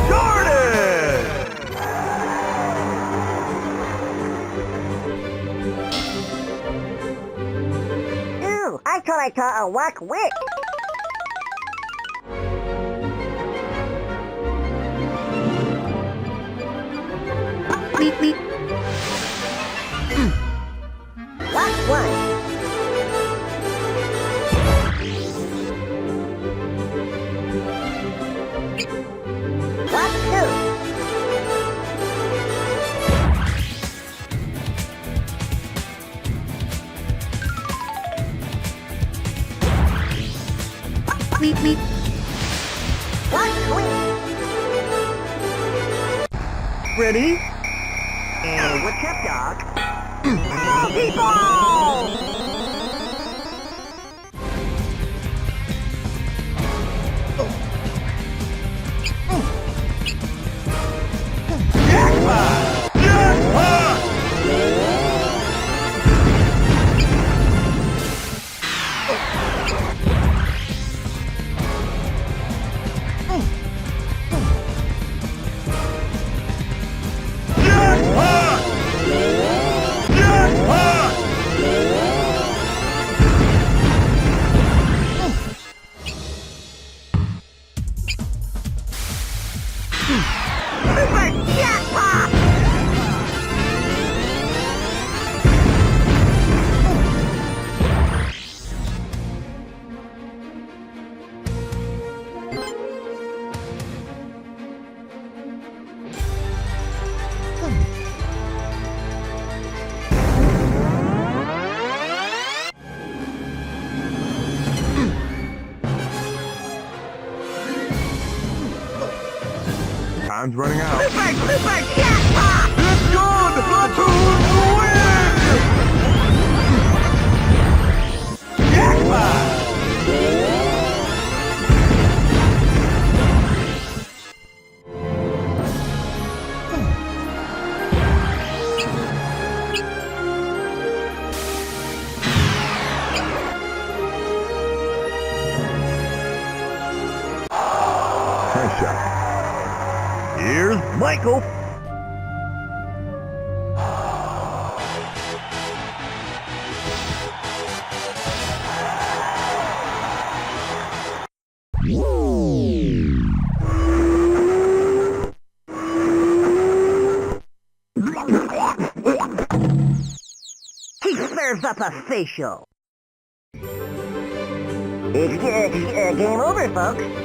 Garden! Ooh, I thought I saw a walk wick. Beep, beep. Walk one. Walk two. Beep, beep. Walk three. Ready? And what's up, dog? Pinball! Jackpot! Jackpot! Jackpot! Jackpot! Super jackpot! Time's running out. Super jackpot! It's good! Platoon win! Jackpot! Nice shot. Here's Michael. He serves up a facial. It's game over, folks.